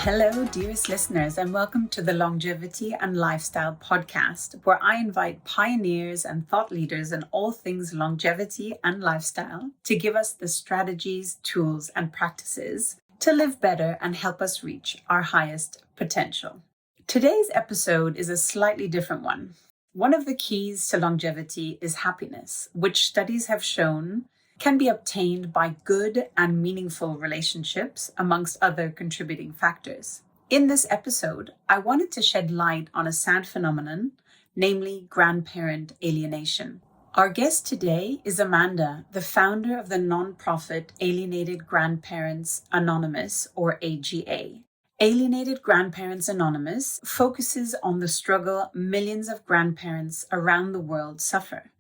Hello, dearest listeners, and welcome to the Longevity and Lifestyle podcast, where I invite pioneers and thought leaders in all things longevity and lifestyle to give us the strategies, tools, and practices to live better and help us reach our highest potential. Today's episode is a slightly different one. One of the keys to longevity is happiness, which studies have shown can be obtained by good and meaningful relationships, amongst other contributing factors. In this episode, I wanted to shed light on a sad phenomenon, namely grandparent alienation. Our guest today is Amanda, the founder of the nonprofit Alienated Grandparents Anonymous, or AGA. Alienated Grandparents Anonymous focuses on the struggle millions of grandparents around the world suffer.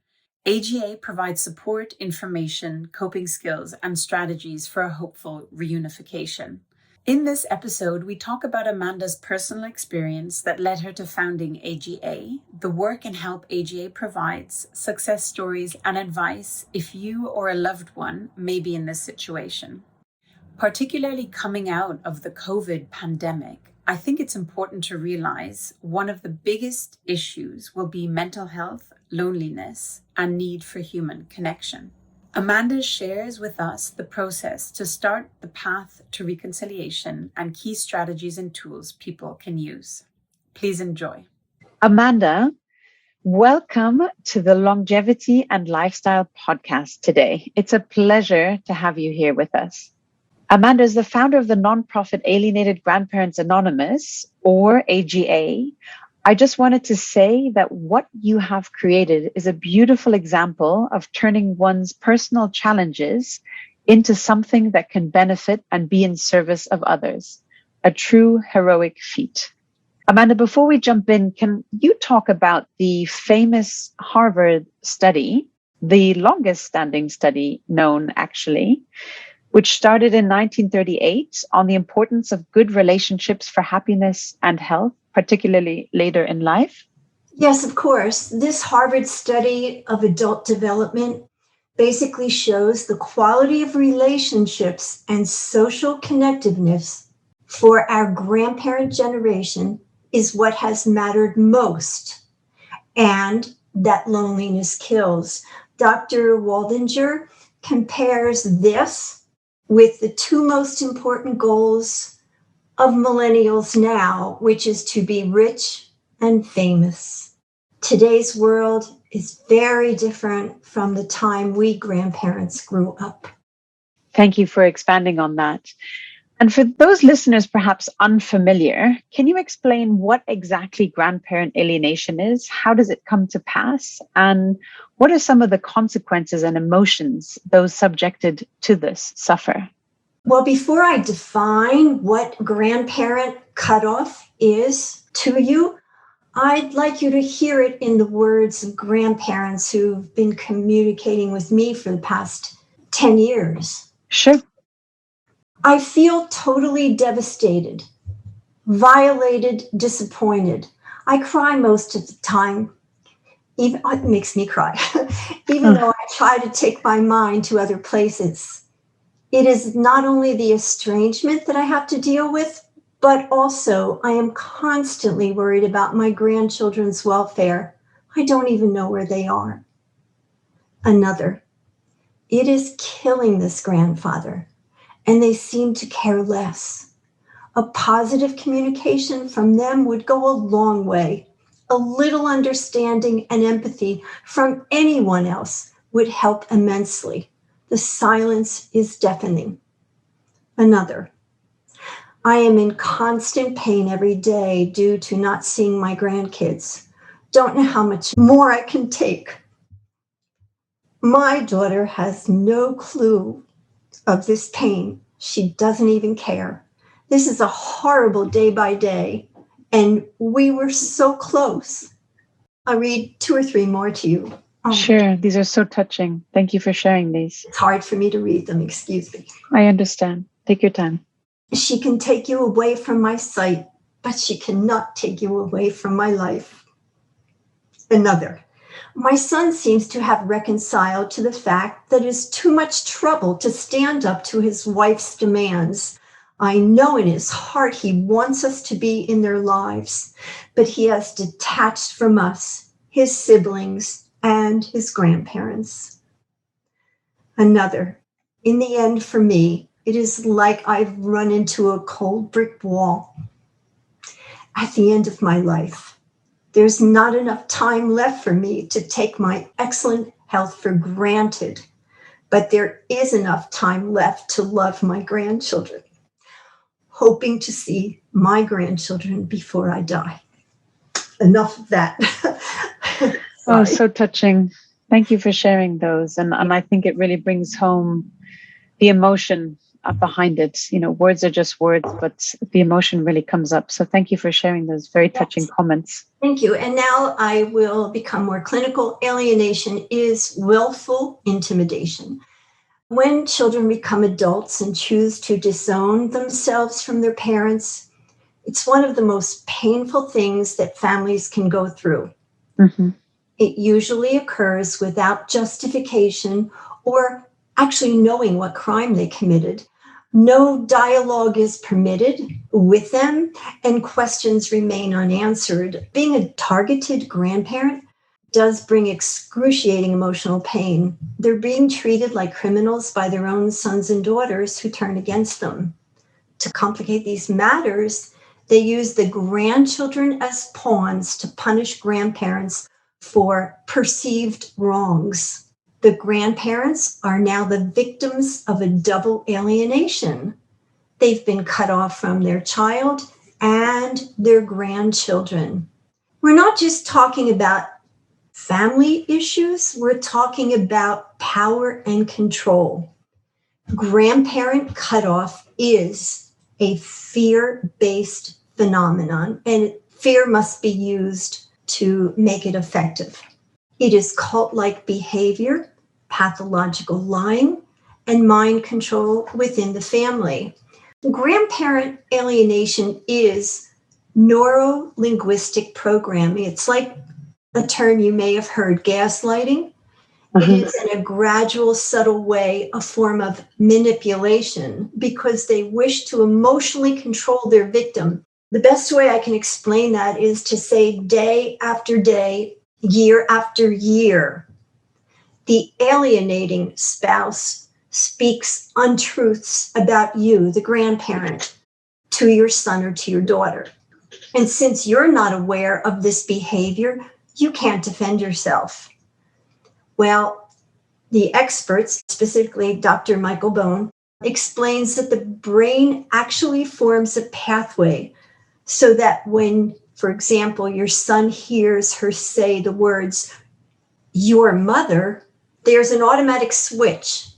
AGA provides support, information, coping skills, and strategies for a hopeful reunification. In this episode, we talk about Amanda's personal experience that led her to founding AGA, the work and help AGA provides, success stories, and advice if you or a loved one may be in this situation. Particularly coming out of the COVID pandemic, I think it's important to realize one of the biggest issues will be mental health, loneliness, and need for human connection. Amanda shares with us the process to start the path to reconciliation and key strategies and tools people can use. Please enjoy. Amanda, welcome to the Longevity and Lifestyle podcast today. It's a pleasure to have you here with us. Amanda is the founder of the nonprofit Alienated Grandparents Anonymous, or AGA. I just wanted to say that what you have created is a beautiful example of turning one's personal challenges into something that can benefit and be in service of others. A true heroic feat. Amanda, before we jump in, can you talk about the famous Harvard study, the longest standing study known actually, which started in 1938 on the importance of good relationships for happiness and health, particularly later in life? Yes, of course. This Harvard study of adult development basically shows the quality of relationships and social connectiveness for our grandparent generation is what has mattered most, and that loneliness kills. Dr. Waldinger compares this with the two most important goals of millennials now, which is to be rich and famous. Today's world is very different from the time we grandparents grew up. Thank you for expanding on that. And for those listeners perhaps unfamiliar, can you explain what exactly grandparent alienation is? How does it come to pass? And what are some of the consequences and emotions those subjected to this suffer? Well, before I define what grandparent cutoff is to you, I'd like you to hear it in the words of grandparents who've been communicating with me for the past 10 years. Sure. I feel totally devastated, violated, disappointed. I cry most of the time. Even it makes me cry, even though I try to take my mind to other places. It is not only the estrangement that I have to deal with, but also I am constantly worried about my grandchildren's welfare. I don't even know where they are. Another, it is killing this grandfather, and they seem to care less. A positive communication from them would go a long way. A little understanding and empathy from anyone else would help immensely. The silence is deafening. Another, I am in constant pain every day due to not seeing my grandkids. Don't know how much more I can take. My daughter has no clue of this pain. She doesn't even care. This is a horrible day by day, and we were so close. I'll read 2 or 3 more to you. Sure. These are so touching. Thank you for sharing these. It's hard for me to read them, excuse me. I understand. Take your time. She can take you away from my sight, but she cannot take you away from my life. Another, my son seems to have reconciled to the fact that it is too much trouble to stand up to his wife's demands. I know in his heart he wants us to be in their lives, but he has detached from us, his siblings, and his grandparents. Another, in the end for me, it is like I've run into a cold brick wall. At the end of my life, there's not enough time left for me to take my excellent health for granted, but there is enough time left to love my grandchildren, hoping to see my grandchildren before I die. Enough of that. Oh, so touching. Thank you for sharing those. And I think it really brings home the emotion behind it. Words are just words, but the emotion really comes up. So thank you for sharing those very touching comments. Thank you. And now I will become more clinical. Alienation is willful intimidation. When children become adults and choose to disown themselves from their parents, it's one of the most painful things that families can go through. Mm-hmm. It usually occurs without justification or actually knowing what crime they committed. No dialogue is permitted with them, and questions remain unanswered. Being a targeted grandparent does bring excruciating emotional pain. They're being treated like criminals by their own sons and daughters who turn against them. To complicate these matters, they use the grandchildren as pawns to punish grandparents for perceived wrongs. The grandparents are now the victims of a double alienation. They've been cut off from their child and their grandchildren. We're not just talking about family issues, we're talking about power and control. Grandparent cutoff is a fear-based phenomenon, and fear must be used to make it effective. It is cult-like behavior, pathological lying, and mind control within the family. Grandparent alienation is neuro-linguistic programming. It's like a term you may have heard, gaslighting. Mm-hmm. It is in a gradual, subtle way, a form of manipulation because they wish to emotionally control their victim. The best way I can explain that is to say day after day, year after year, the alienating spouse speaks untruths about you, the grandparent, to your son or to your daughter. And since you're not aware of this behavior, you can't defend yourself. Well, the experts, specifically Dr. Michael Bone, explains that the brain actually forms a pathway so that when, for example, your son hears her say the words, your mother, there's an automatic switch.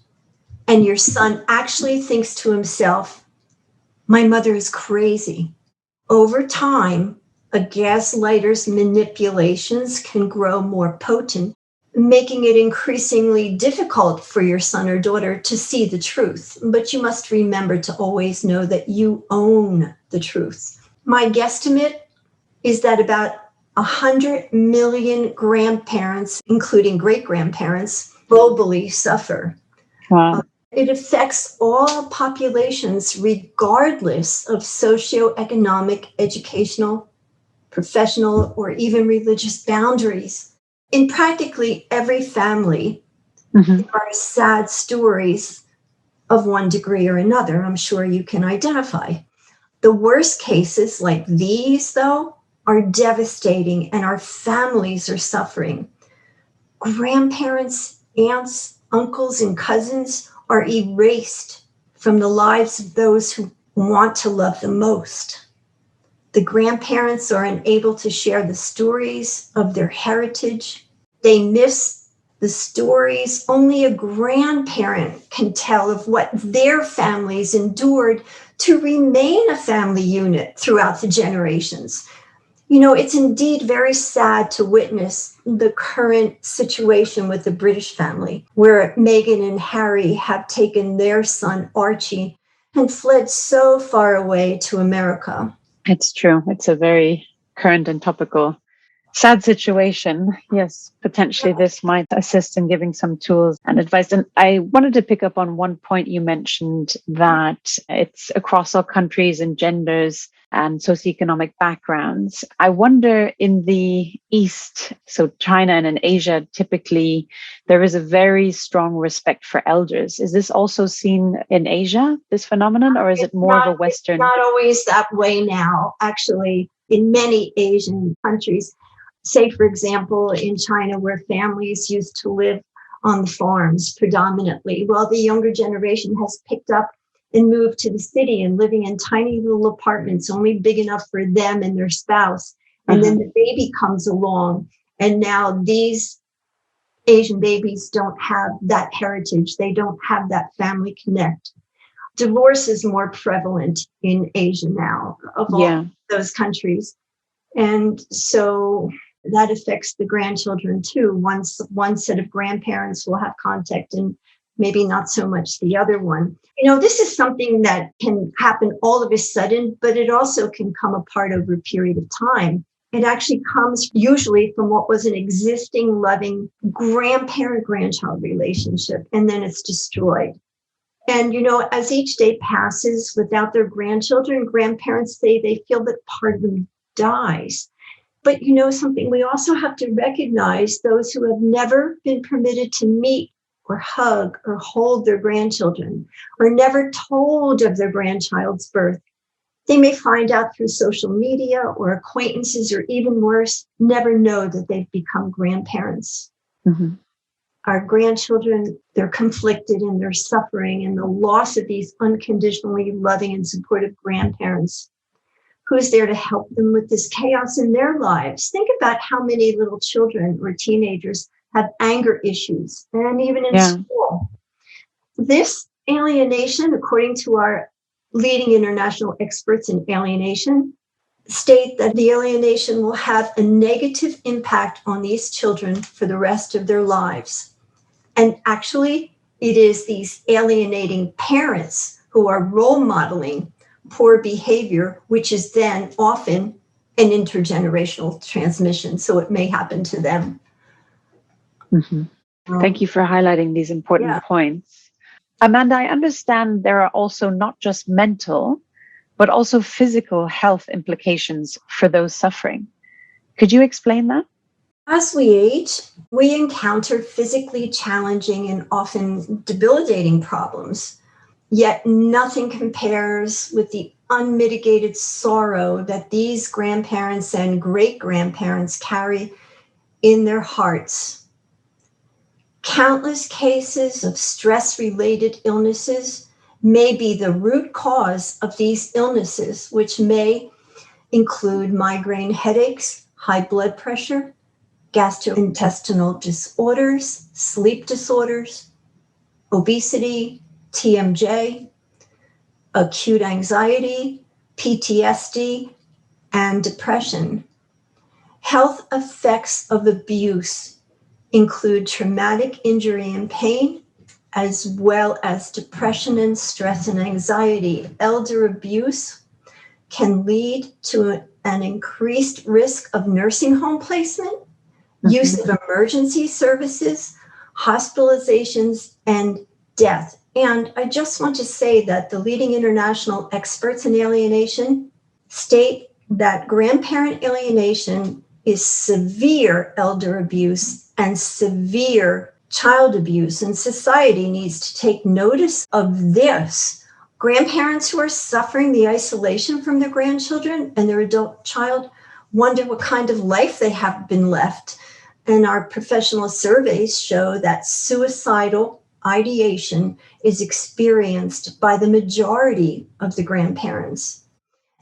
And your son actually thinks to himself, my mother is crazy. Over time, a gaslighter's manipulations can grow more potent, making it increasingly difficult for your son or daughter to see the truth. But you must remember to always know that you own the truth. My guesstimate is that about 100 million grandparents, including great-grandparents, globally suffer. Wow. It affects all populations regardless of socioeconomic, educational, professional, or even religious boundaries. In practically every family, Mm-hmm. there are sad stories of one degree or another. I'm sure you can identify. The worst cases like these, though, are devastating and our families are suffering. Grandparents, aunts, uncles, and cousins are erased from the lives of those who want to love them most. The grandparents are unable to share the stories of their heritage. They miss the stories only a grandparent can tell of what their families endured to remain a family unit throughout the generations. You know, it's indeed very sad to witness the current situation with the British family, where Meghan and Harry have taken their son, Archie, and fled so far away to America. It's true. It's a very current and topical Sad situation. Yes, potentially this might assist in giving some tools and advice. And I wanted to pick up on one point you mentioned, that it's across all countries and genders and socioeconomic backgrounds. I wonder, in the East, so China and in Asia, typically there is a very strong respect for elders. Is this also seen in Asia, this phenomenon, or is it more of a Western? It's not always that way now, actually, in many Asian countries. Say, for example, in China, where families used to live on the farms predominantly, while the younger generation has picked up and moved to the city and living in tiny little apartments, only big enough for them and their spouse. And then the baby comes along, and now these Asian babies don't have that heritage. They don't have that family connect. Divorce is more prevalent in Asia now, of all those countries. And so that affects the grandchildren too. One set of grandparents will have contact and maybe not so much the other one. This is something that can happen all of a sudden, but it also can come apart over a period of time. It actually comes usually from what was an existing loving grandparent-grandchild relationship, and then it's destroyed. And, as each day passes without their grandchildren, grandparents say they feel that part of them dies. But something, we also have to recognize those who have never been permitted to meet or hug or hold their grandchildren, or never told of their grandchild's birth. They may find out through social media or acquaintances, or even worse, never know that they've become grandparents. Mm-hmm. Our grandchildren, they're conflicted in their suffering and the loss of these unconditionally loving and supportive grandparents. Who's there to help them with this chaos in their lives? Think about how many little children or teenagers have anger issues, and even in school. This alienation, according to our leading international experts in alienation, state that the alienation will have a negative impact on these children for the rest of their lives. And actually, it is these alienating parents who are role modeling poor behavior, which is then often an intergenerational transmission. So it may happen to them. Mm-hmm. Thank you for highlighting these important points. Amanda, I understand there are also not just mental, but also physical health implications for those suffering. Could you explain that? As we age, we encounter physically challenging and often debilitating problems. Yet nothing compares with the unmitigated sorrow that these grandparents and great-grandparents carry in their hearts. Countless cases of stress-related illnesses may be the root cause of these illnesses, which may include migraine headaches, high blood pressure, gastrointestinal disorders, sleep disorders, obesity, TMJ, acute anxiety, PTSD, and depression. Health effects of abuse include traumatic injury and pain, as well as depression and stress and anxiety. Elder abuse can lead to an increased risk of nursing home placement, use of emergency services, hospitalizations, and death. And I just want to say that the leading international experts in alienation state that grandparent alienation is severe elder abuse and severe child abuse, and society needs to take notice of this. Grandparents who are suffering the isolation from their grandchildren and their adult child wonder what kind of life they have been left. And our professional surveys show that suicidal ideation is experienced by the majority of the grandparents.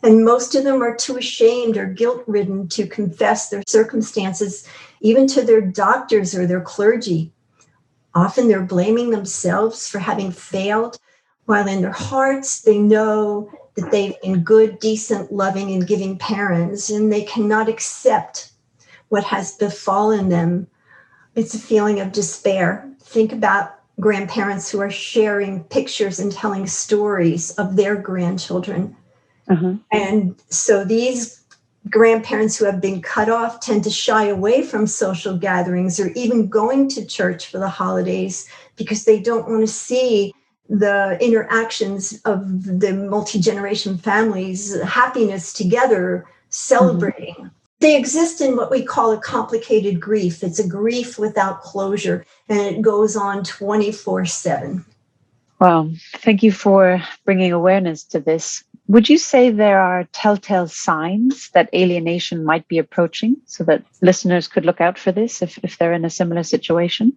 And most of them are too ashamed or guilt-ridden to confess their circumstances, even to their doctors or their clergy. Often they're blaming themselves for having failed, while in their hearts they know that they've been good, decent, loving, and giving parents, and they cannot accept what has befallen them. It's a feeling of despair. Think about grandparents who are sharing pictures and telling stories of their grandchildren. And so these Grandparents who have been cut off tend to shy away from social gatherings or even going to church for the holidays because they don't want to see the interactions of the multi-generation families, happiness together, celebrating. They exist in what we call a complicated grief. It's a grief without closure, and it goes on 24/7. Well, thank you for bringing awareness to this. Would you say there are telltale signs that alienation might be approaching so that listeners could look out for this if they're in a similar situation?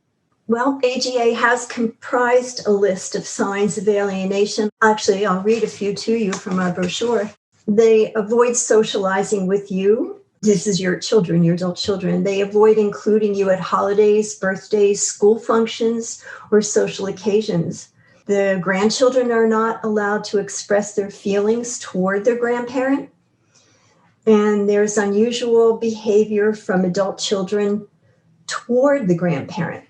Well, AGA has comprised a list of signs of alienation. Actually, I'll read a few to you from our brochure. They avoid socializing with you. This is your children, your adult children. They avoid including you at holidays, birthdays, school functions, or social occasions. The grandchildren are not allowed to express their feelings toward their grandparent. And there's unusual behavior from adult children toward the grandparent.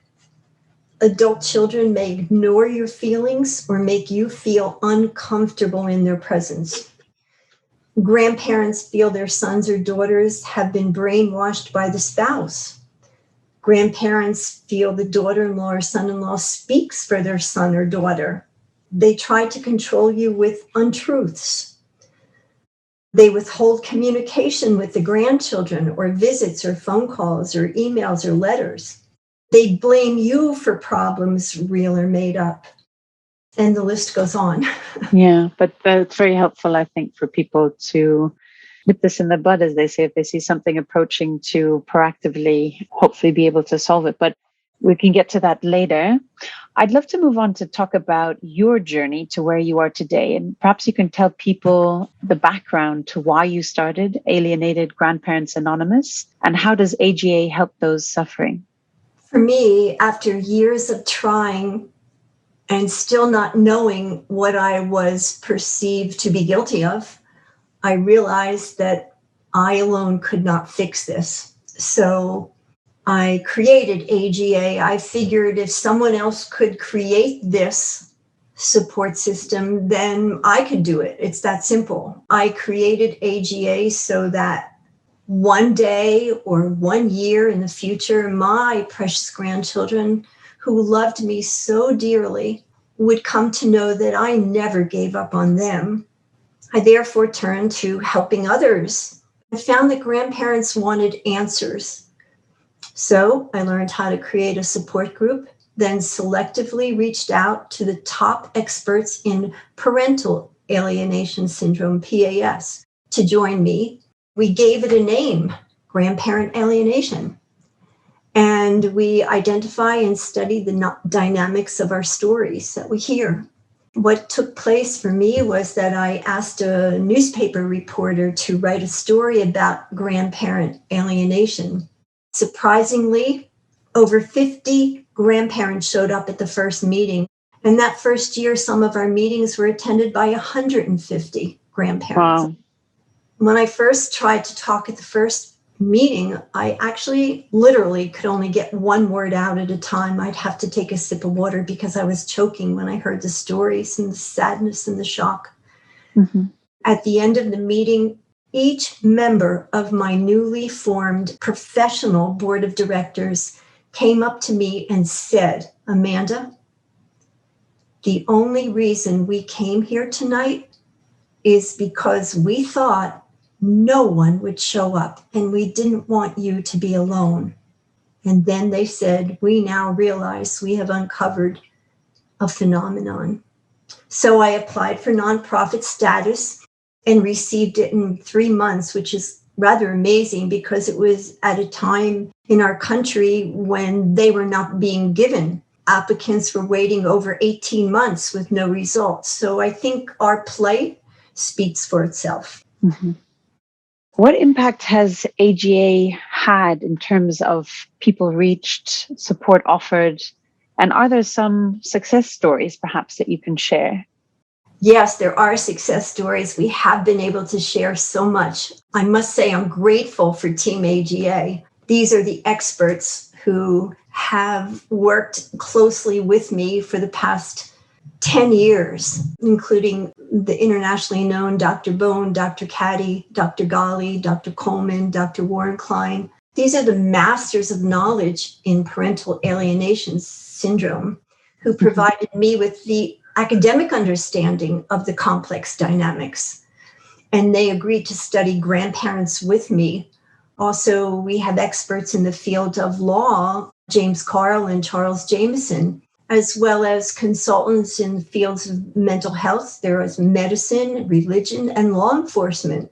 Adult children may ignore your feelings or make you feel uncomfortable in their presence. Grandparents feel their sons or daughters have been brainwashed by the spouse. Grandparents feel the daughter-in-law or son-in-law speaks for their son or daughter. They try to control you with untruths. They withhold communication with the grandchildren or visits or phone calls or emails or letters. They blame you for problems, real or made up. And the list goes on. Yeah, but it's very helpful, I think, for people to nip this in the bud, as they say, if they see something approaching, to proactively, hopefully be able to solve it. But we can get to that later. I'd love to move on to talk about your journey to where you are today. And perhaps you can tell people the background to why you started Alienated Grandparents Anonymous, and how does AGA help those suffering? For me, after years of trying and still not knowing what I was perceived to be guilty of, I realized that I alone could not fix this. So I created AGA. I figured if someone else could create this support system, then I could do it. It's that simple. I created AGA so that one day or 1 year in the future, my precious grandchildren who loved me so dearly would come to know that I never gave up on them. I therefore turned to helping others. I found that grandparents wanted answers. So I learned how to create a support group, then selectively reached out to the top experts in parental alienation syndrome, PAS, to join me. We gave it a name, Grandparent Alienation. And we identify and study the dynamics of our stories that we hear. What took place for me was that I asked a newspaper reporter to write a story about grandparent alienation. Surprisingly, over 50 grandparents showed up at the first meeting. And that first year, some of our meetings were attended by 150 grandparents. Wow. When I first tried to talk at the first meeting, I actually literally could only get one word out at a time. I'd have to take a sip of water because I was choking when I heard the stories and the sadness and the shock. Mm-hmm. At the end of the meeting, each member of my newly formed professional board of directors came up to me and said, "Amanda, the only reason we came here tonight is because we thought no one would show up and we didn't want you to be alone." And then they said, "We now realize we have uncovered a phenomenon." So I applied for nonprofit status and received it in 3 months, which is rather amazing because it was at a time in our country when they were not being given. Applicants were waiting over 18 months with no results. So I think our plight speaks for itself. Mm-hmm. What impact has AGA had in terms of people reached, support offered, and are there some success stories perhaps that you can share? Yes, there are success stories. We have been able to share so much. I must say I'm grateful for Team AGA. These are the experts who have worked closely with me for the past 10 years, including the internationally known Dr. Bone, Dr. Caddy, Dr. Ghali, Dr. Coleman, Dr. Warren Klein. These are the masters of knowledge in parental alienation syndrome who provided me with the academic understanding of the complex dynamics. And they agreed to study grandparents with me. Also, we have experts in the field of law, James Carl and Charles Jameson, as well as consultants in fields of mental health. There is medicine, religion, and law enforcement.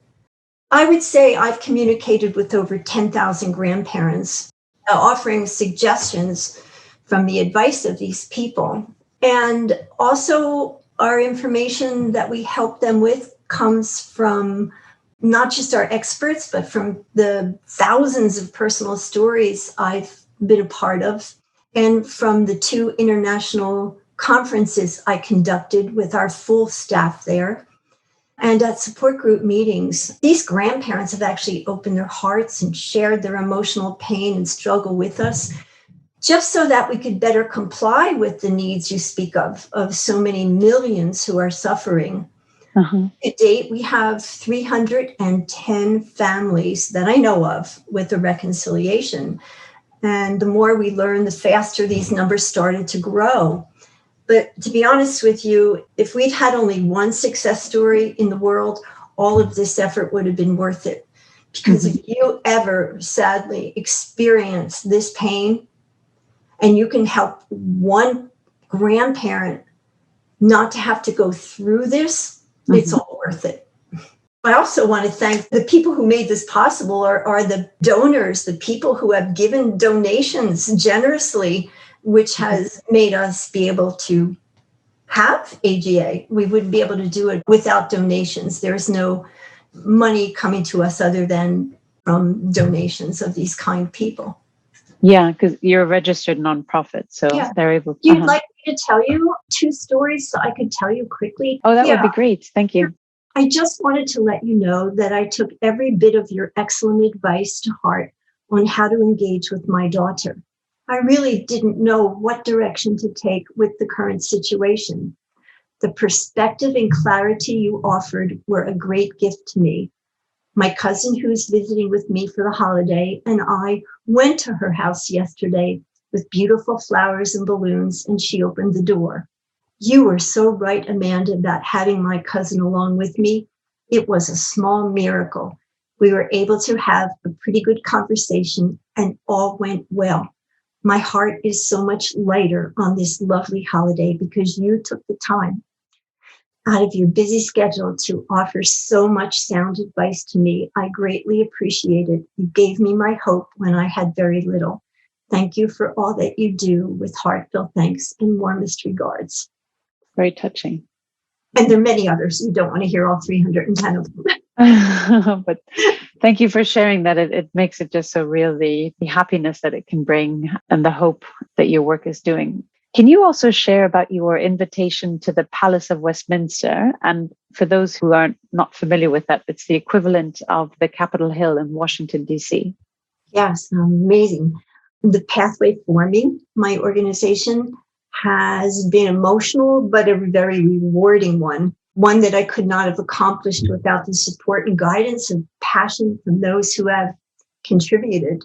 I would say I've communicated with over 10,000 grandparents, offering suggestions from the advice of these people. And also, our information that we help them with comes from not just our experts, but from the thousands of personal stories I've been a part of, and from the 2 international conferences I conducted with our full staff there. And at support group meetings, these grandparents have actually opened their hearts and shared their emotional pain and struggle with us, just so that we could better comply with the needs you speak of so many millions who are suffering. To date, we have 310 families that I know of with a reconciliation. And the more we learn, the faster these numbers started to grow. But to be honest with you, if we'd had only one success story in the world, all of this effort would have been worth it. Because if you ever sadly experience this pain and you can help one grandparent not to have to go through this, it's all worth it. I also want to thank the people who made this possible are the donors, the people who have given donations generously, which has made us be able to have AGA. We wouldn't be able to do it without donations. There's no money coming to us other than from donations of these kind people. Yeah, because you're a registered nonprofit, so they're able to. You'd like me to tell you 2 stories so I could tell you quickly? Oh, that would be great. Thank you. I just wanted to let you know that I took every bit of your excellent advice to heart on how to engage with my daughter. I really didn't know what direction to take with the current situation. The perspective and clarity you offered were a great gift to me. My cousin, who's visiting with me for the holiday, and I went to her house yesterday with beautiful flowers and balloons, and she opened the door. You were so right, Amanda, about having my cousin along with me. It was a small miracle. We were able to have a pretty good conversation, and all went well. My heart is so much lighter on this lovely holiday because you took the time out of your busy schedule to offer so much sound advice to me. I greatly appreciate it. You gave me my hope when I had very little. Thank you for all that you do. With heartfelt thanks and warmest regards. Very touching. And there are many others. You don't want to hear all 310 of them. But thank you for sharing that. It makes it just so real, the happiness that it can bring and the hope that your work is doing. Can you also share about your invitation to the Palace of Westminster? And for those who are not familiar with that, it's the equivalent of the Capitol Hill in Washington, D.C. Yes, amazing. The Pathway Forming, my organization, has been emotional, but a very rewarding one that I could not have accomplished without the support and guidance and passion from those who have contributed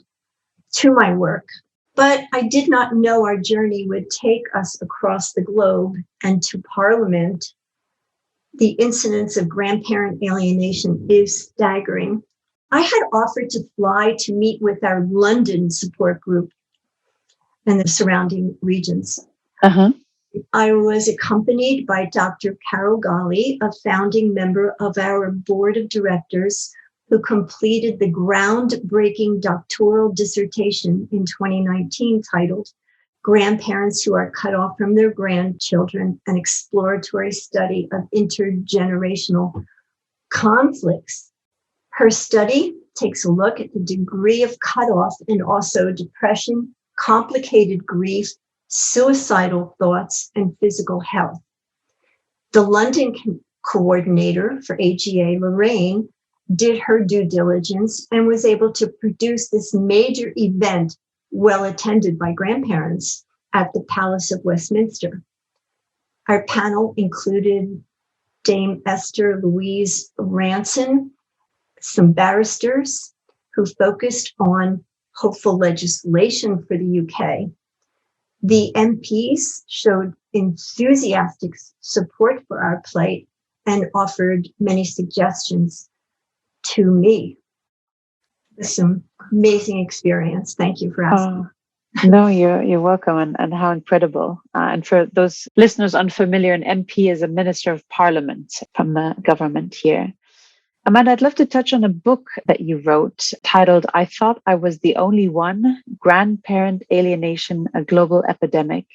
to my work. But I did not know our journey would take us across the globe and to Parliament. The incidence of grandparent alienation is staggering. I had offered to fly to meet with our London support group and the surrounding regions. I was accompanied by Dr. Carol Ghali, a founding member of our board of directors, who completed the groundbreaking doctoral dissertation in 2019 titled Grandparents Who Are Cut Off from Their Grandchildren, an Exploratory Study of Intergenerational Conflicts. Her study takes a look at the degree of cutoff and also depression, complicated grief, suicidal thoughts, and physical health. The London coordinator for AGA, Lorraine, did her due diligence and was able to produce this major event, well attended by grandparents, at the Palace of Westminster. Our panel included Dame Esther Louise Ranson, some barristers who focused on hopeful legislation for the UK. The MPs showed enthusiastic support for our plight and offered many suggestions to me. It was some amazing experience. Thank you for asking. No, you're welcome, and how incredible. And for those listeners unfamiliar, an MP is a Minister of Parliament from the government here. Amanda, I'd love to touch on a book that you wrote titled I Thought I Was the Only One, Grandparent Alienation, a Global Epidemic,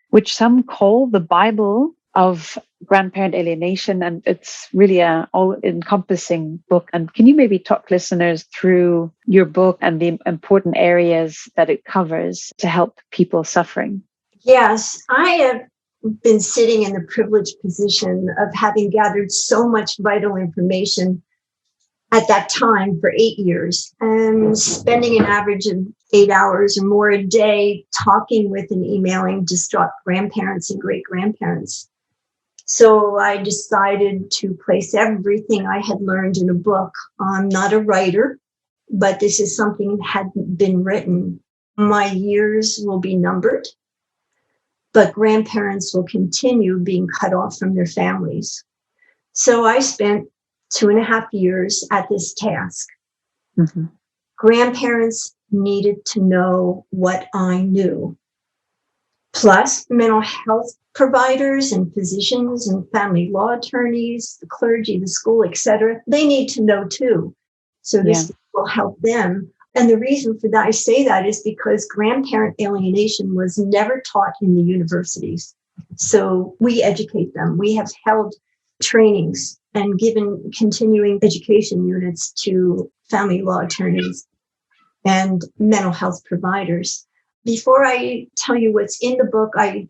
which some call the Bible of grandparent alienation. And it's really an all-encompassing book. And can you maybe talk listeners through your book and the important areas that it covers to help people suffering? Yes, I have been sitting in the privileged position of having gathered so much vital information at that time for 8 years and spending an average of 8 hours or more a day talking with and emailing distraught grandparents and great-grandparents. So I decided to place everything I had learned in a book. I'm not a writer, but this is something that hadn't been written. My years will be numbered, but grandparents will continue being cut off from their families. So I spent 2.5 years at this task. Mm-hmm. Grandparents needed to know what I knew. Plus, mental health providers and physicians and family law attorneys, the clergy, the school, etc., they need to know too. So this will help them. And the reason for that, I say that, is because grandparent alienation was never taught in the universities. So we educate them. We have held trainings and given continuing education units to family law attorneys and mental health providers. Before I tell you what's in the book, I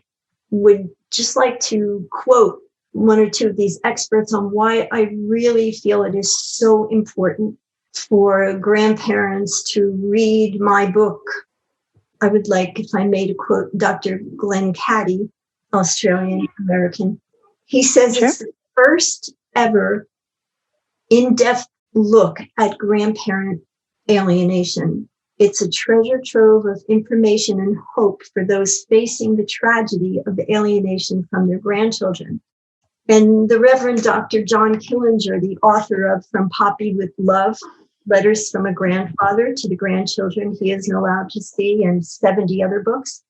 would just like to quote one or two of these experts on why I really feel it is so important for grandparents to read my book. I would like, if I may, to quote Dr. Glenn Caddy, Australian American. He says It's the first ever in-depth look at grandparent alienation. It's a treasure trove of information and hope for those facing the tragedy of alienation from their grandchildren. And the Reverend Dr. John Killinger, the author of From Poppy with Love, Letters from a Grandfather to the Grandchildren He Isn't Allowed to See, and 70 other books,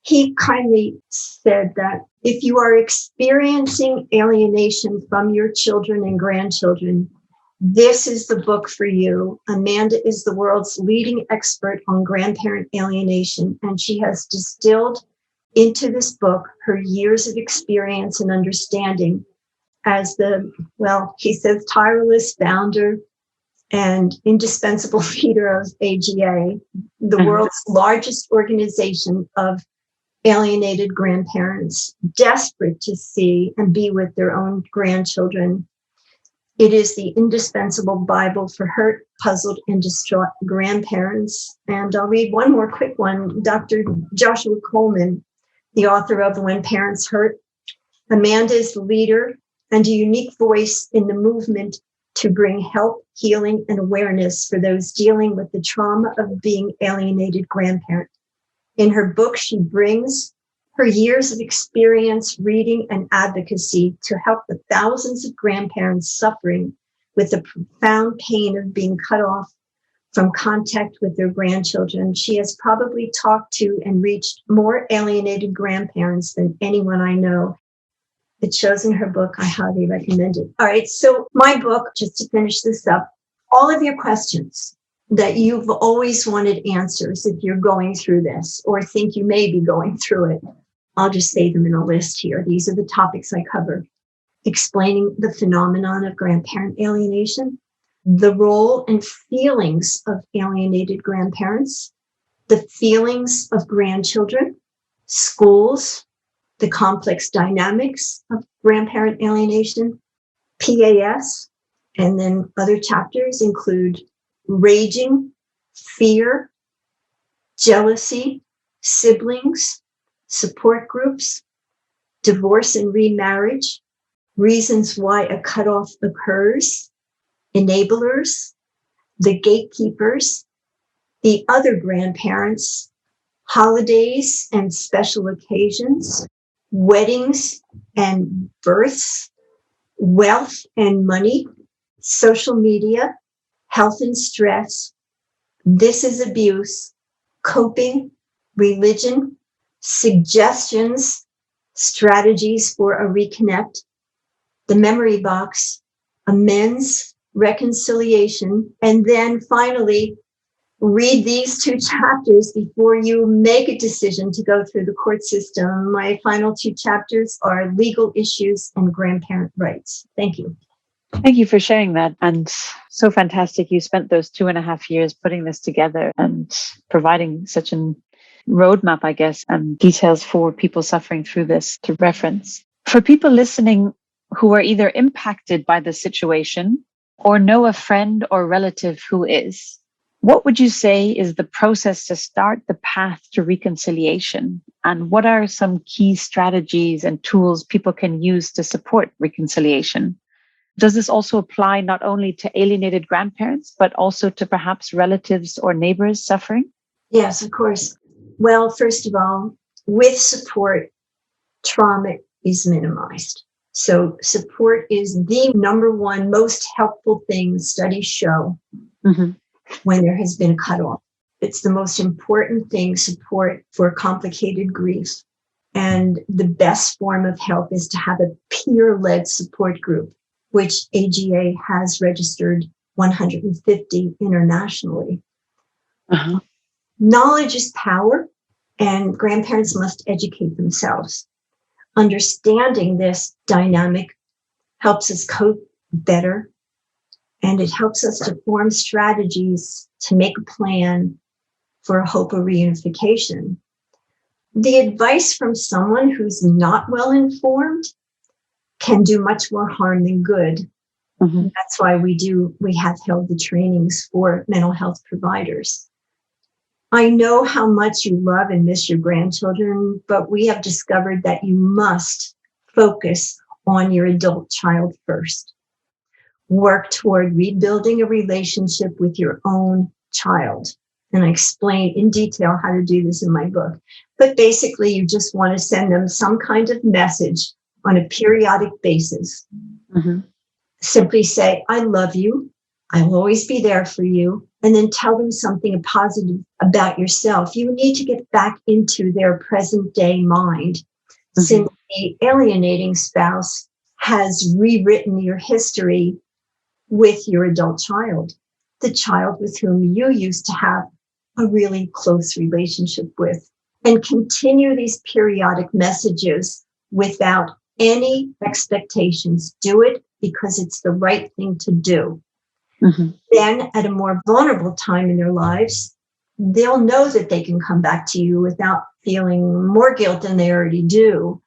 he kindly said that if you are experiencing alienation from your children and grandchildren, this is the book for you. Amanda is the world's leading expert on grandparent alienation, and she has distilled into this book her years of experience and understanding as the, well, he says, tireless founder and indispensable leader of AGA, the world's largest organization of alienated grandparents, desperate to see and be with their own grandchildren. It is the indispensable Bible for hurt, puzzled, and distraught grandparents. And I'll read one more quick one. Dr. Joshua Coleman, the author of When Parents Hurt. Amanda is the leader and a unique voice in the movement to bring help, healing, and awareness for those dealing with the trauma of being alienated grandparent. In her book, she brings her years of experience, reading, and advocacy to help the thousands of grandparents suffering with the profound pain of being cut off from contact with their grandchildren. She has probably talked to and reached more alienated grandparents than anyone I know. It shows in her book. I highly recommend it. All right, so my book, just to finish this up, all of your questions that you've always wanted answers if you're going through this or think you may be going through it, I'll just say them in a list here. These are the topics I cover. Explaining the phenomenon of grandparent alienation, the role and feelings of alienated grandparents, the feelings of grandchildren, schools, the complex dynamics of grandparent alienation, PAS, and then other chapters include raging, fear, jealousy, siblings, support groups, divorce and remarriage, reasons why a cutoff occurs, enablers, the gatekeepers, the other grandparents, holidays and special occasions, weddings and births, wealth and money, social media, health and stress, this is abuse, coping, religion, suggestions, strategies for a reconnect, the memory box, amends, reconciliation, and then finally, read these 2 chapters before you make a decision to go through the court system. My final 2 chapters are legal issues and grandparent rights. Thank you. Thank you for sharing that. And so fantastic. You spent those 2.5 years putting this together and providing such a roadmap, I guess, and details for people suffering through this to reference. For people listening who are either impacted by the situation or know a friend or relative who is, what would you say is the process to start the path to reconciliation? And what are some key strategies and tools people can use to support reconciliation? Does this also apply not only to alienated grandparents, but also to perhaps relatives or neighbors suffering? Yes, of course. Well, first of all, with support, trauma is minimized. So support is the number one most helpful thing studies show. When there has been a cutoff. It's the most important thing, support for complicated grief. And the best form of help is to have a peer-led support group, which AGA has registered 150 internationally. Knowledge is power, and grandparents must educate themselves. Understanding this dynamic helps us cope better. And it helps us to form strategies to make a plan for a hope of reunification. The advice from someone who's not well informed can do much more harm than good. That's why we have held the trainings for mental health providers. I know how much you love and miss your grandchildren, but we have discovered that you must focus on your adult child first. Work toward rebuilding a relationship with your own child. And I explain in detail how to do this in my book. But basically, you just want to send them some kind of message on a periodic basis. Simply say, I love you. I will always be there for you. And then tell them something positive about yourself. You need to get back into their present day mind. Since the alienating spouse has rewritten your history with your adult child, the child with whom you used to have a really close relationship with, and continue these periodic messages without any expectations. Do it because it's the right thing to do. Then at a more vulnerable time in their lives, they'll know that they can come back to you without feeling more guilt than they already do.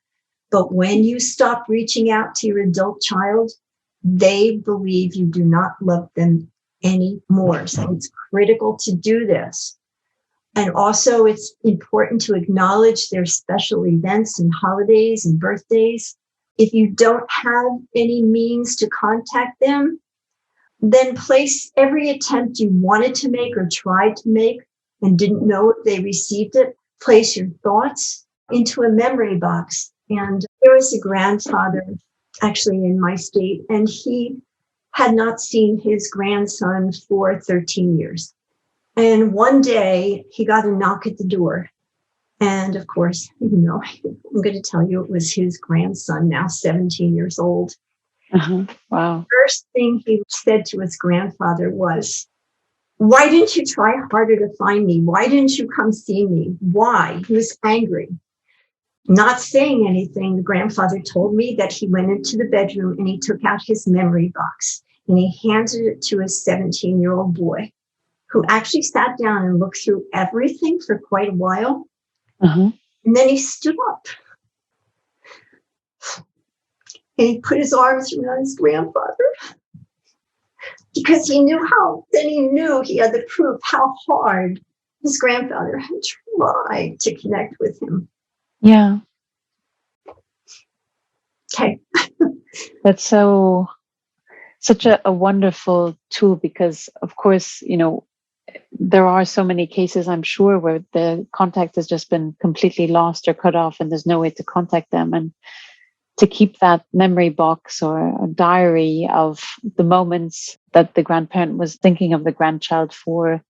But when you stop reaching out to your adult child, they believe you do not love them anymore. So it's critical to do this. And also it's important to acknowledge their special events and holidays and birthdays. If you don't have any means to contact them, then place every attempt you wanted to make or tried to make and didn't know if they received it, place your thoughts into a memory box. And there was a grandfather actually in my state, and he had not seen his grandson for 13 years. And one day he got a knock at the door. And of course, I'm going to tell you it was his grandson, now 17 years old. Wow. First thing he said to his grandfather was, "Why didn't you try harder to find me? Why didn't you come see me? Why?" He was angry. Not saying anything, the grandfather told me that he went into the bedroom and he took out his memory box and he handed it to his 17-year-old boy, who actually sat down and looked through everything for quite a while. And then he stood up and he put his arms around his grandfather because he knew he had the proof how hard his grandfather had tried to connect with him. Yeah. Okay. That's such a wonderful tool because, of course, there are so many cases, I'm sure, where the contact has just been completely lost or cut off and there's no way to contact them. And to keep that memory box or a diary of the moments that the grandparent was thinking of the grandchild for,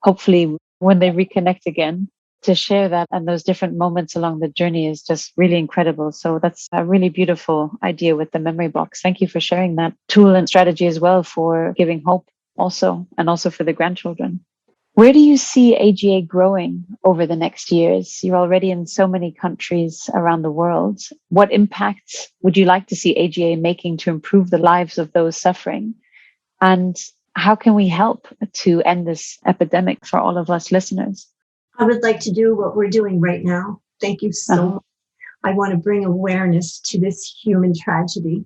hopefully when they reconnect again, to share that and those different moments along the journey is just really incredible. So that's a really beautiful idea with the memory box. Thank you for sharing that tool and strategy as well for giving hope also, and also for the grandchildren. Where do you see AGA growing over the next years? You're already in so many countries around the world. What impact would you like to see AGA making to improve the lives of those suffering? And how can we help to end this epidemic for all of us listeners? I would like to do what we're doing right now. Thank you so much. I want to bring awareness to this human tragedy.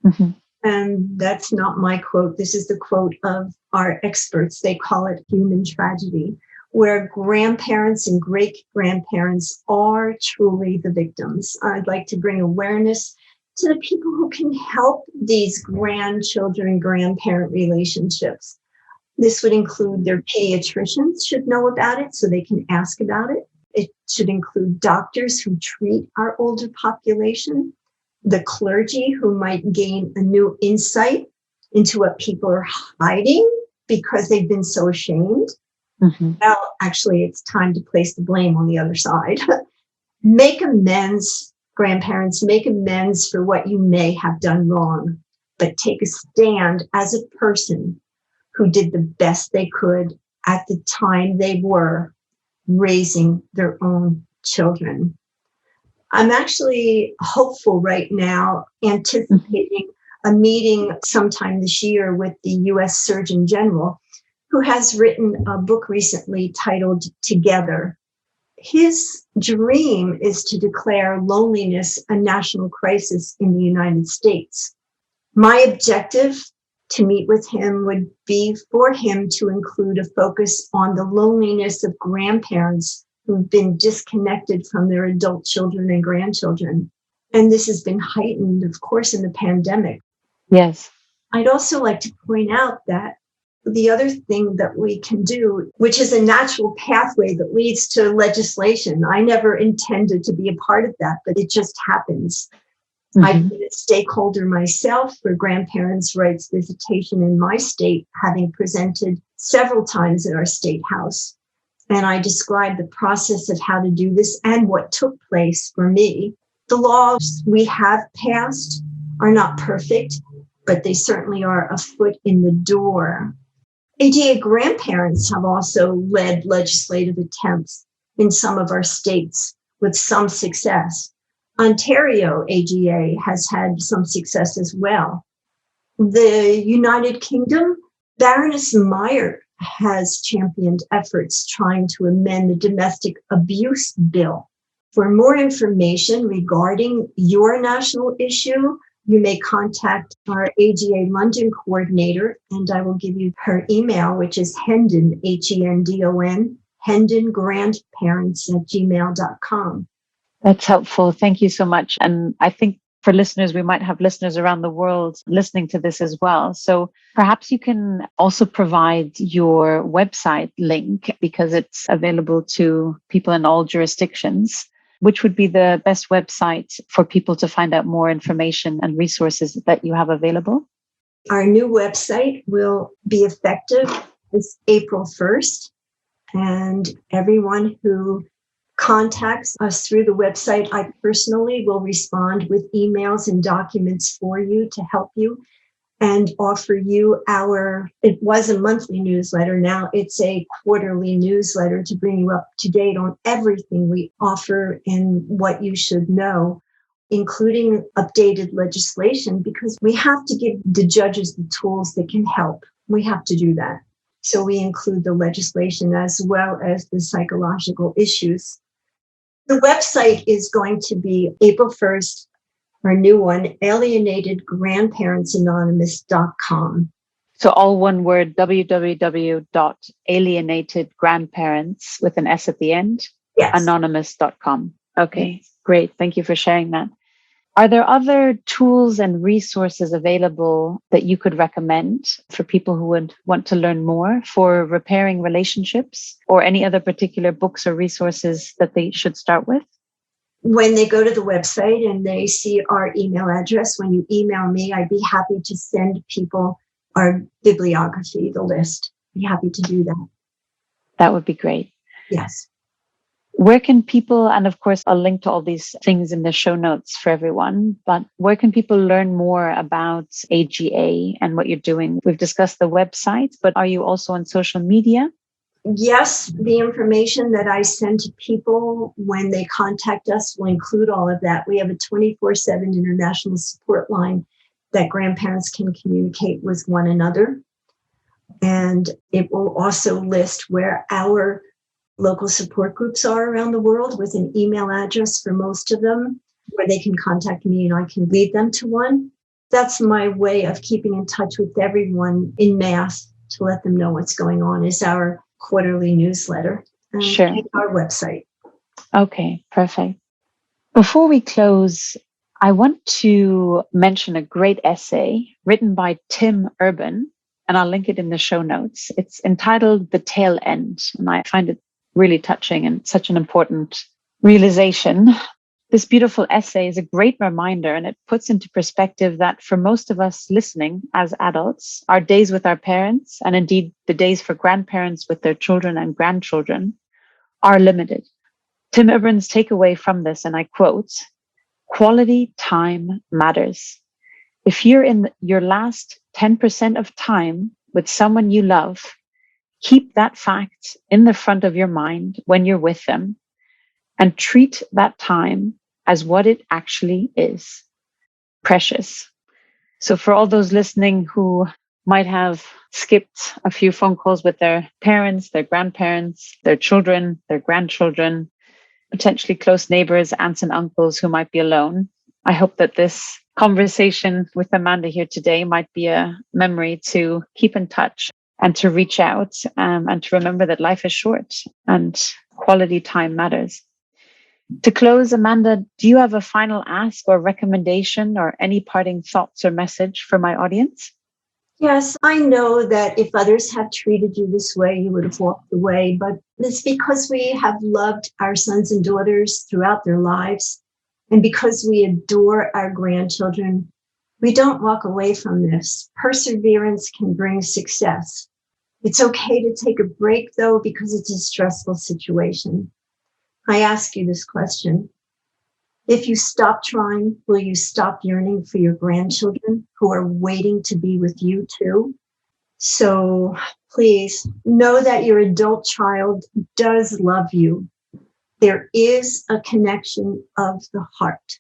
Mm-hmm. And that's not my quote. This is the quote of our experts. They call it human tragedy, where grandparents and great-grandparents are truly the victims. I'd like to bring awareness to the people who can help these grandchildren, grandparent relationships. This would include their pediatricians should know about it so they can ask about it. It should include doctors who treat our older population, the clergy who might gain a new insight into what people are hiding because they've been so ashamed. Mm-hmm. Well, actually, it's time to place the blame on the other side. Make amends, grandparents, make amends for what you may have done wrong, but take a stand as a person who did the best they could at the time they were raising their own children. I'm actually hopeful right now, anticipating a meeting sometime this year with the U.S. Surgeon General, who has written a book recently titled Together. His dream is to declare loneliness a national crisis in the United States. My objective to meet with him would be for him to include a focus on the loneliness of grandparents who've been disconnected from their adult children and grandchildren. And this has been heightened, of course, in the pandemic. Yes. I'd also like to point out that the other thing that we can do, which is a natural pathway that leads to legislation. I never intended to be a part of that, but it just happens. Mm-hmm. I've been a stakeholder myself for grandparents' rights visitation in my state, having presented several times at our state house. And I described the process of how to do this and what took place for me. The laws we have passed are not perfect, but they certainly are a foot in the door. AGA grandparents have also led legislative attempts in some of our states with some success. Ontario AGA has had some success as well. The United Kingdom, Baroness Meyer has championed efforts trying to amend the domestic abuse bill. For more information regarding your national issue, you may contact our AGA London coordinator, and I will give you her email, which is Hendon, Hendon, hendongrandparents@gmail.com. That's helpful. Thank you so much. And I think for listeners, we might have listeners around the world listening to this as well. So perhaps you can also provide your website link because it's available to people in all jurisdictions. Which would be the best website for people to find out more information and resources that you have available? Our new website will be effective this April 1st. And everyone who contacts us through the website, I personally will respond with emails and documents for you to help you and offer you it was a monthly newsletter. Now it's a quarterly newsletter to bring you up to date on everything we offer and what you should know, including updated legislation, because we have to give the judges the tools that can help. We have to do that. So we include the legislation as well as the psychological issues. The website is going to be April 1st, our new one, alienatedgrandparentsanonymous.com. So all one word, www.alienatedgrandparents with an S at the end, yes. anonymous.com. Okay, great. Thank you for sharing that. Are there other tools and resources available that you could recommend for people who would want to learn more for repairing relationships, or any other particular books or resources that they should start with? When they go to the website and they see our email address, when you email me, I'd be happy to send people our bibliography, the list. I'd be happy to do that. That would be great. Yes. Where can people, and of course, I'll link to all these things in the show notes for everyone, but where can people learn more about AGA and what you're doing? We've discussed the website, but are you also on social media? Yes, the information that I send to people when they contact us will include all of that. We have a 24/7 international support line that grandparents can communicate with one another. And it will also list where our local support groups are around the world, with an email address for most of them where they can contact me and I can lead them to one. That's my way of keeping in touch with everyone in mass to let them know what's going on, is our quarterly newsletter and our website. Okay, perfect. Before we close, I want to mention a great essay written by Tim Urban, and I'll link it in the show notes. It's entitled The Tail End, and I find it really touching and such an important realization. This beautiful essay is a great reminder, and it puts into perspective that for most of us listening as adults, our days with our parents, and indeed the days for grandparents with their children and grandchildren, are limited. Tim Urban's takeaway from this, and I quote, "Quality time matters. If you're in your last 10% of time with someone you love, keep that fact in the front of your mind when you're with them, and treat that time as what it actually is: precious." So for all those listening who might have skipped a few phone calls with their parents, their grandparents, their children, their grandchildren, potentially close neighbors, aunts and uncles who might be alone, I hope that this conversation with Amanda here today might be a memory to keep in touch and to reach out, and to remember that life is short and quality time matters. To close, Amanda, do you have a final ask or recommendation or any parting thoughts or message for my audience? Yes, I know that if others have treated you this way, you would have walked away, but it's because we have loved our sons and daughters throughout their lives, and because we adore our grandchildren, we don't walk away from this. Perseverance can bring success. It's okay to take a break, though, because it's a stressful situation. I ask you this question: if you stop trying, will you stop yearning for your grandchildren who are waiting to be with you too? So please know that your adult child does love you. There is a connection of the heart.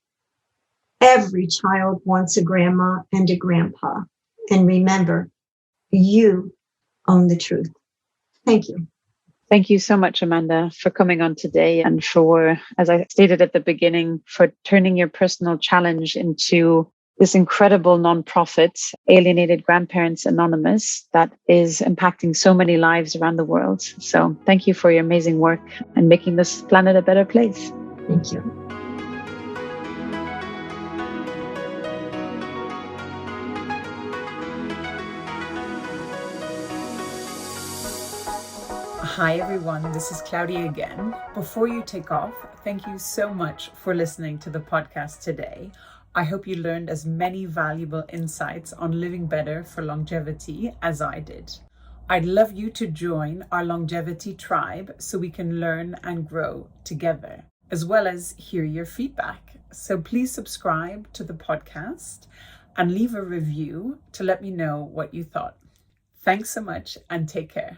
Every child wants a grandma and a grandpa. And remember, you own the truth. Thank you. Thank you so much, Amanda, for coming on today, and for, as I stated at the beginning, for turning your personal challenge into this incredible nonprofit, Alienated Grandparents Anonymous, that is impacting so many lives around the world. So thank you for your amazing work and making this planet a better place. Thank you. Hi everyone, this is Claudia again. Before you take off, thank you so much for listening to the podcast today. I hope you learned as many valuable insights on living better for longevity as I did. I'd love you to join our longevity tribe so we can learn and grow together, as well as hear your feedback. So please subscribe to the podcast and leave a review to let me know what you thought. Thanks so much and take care.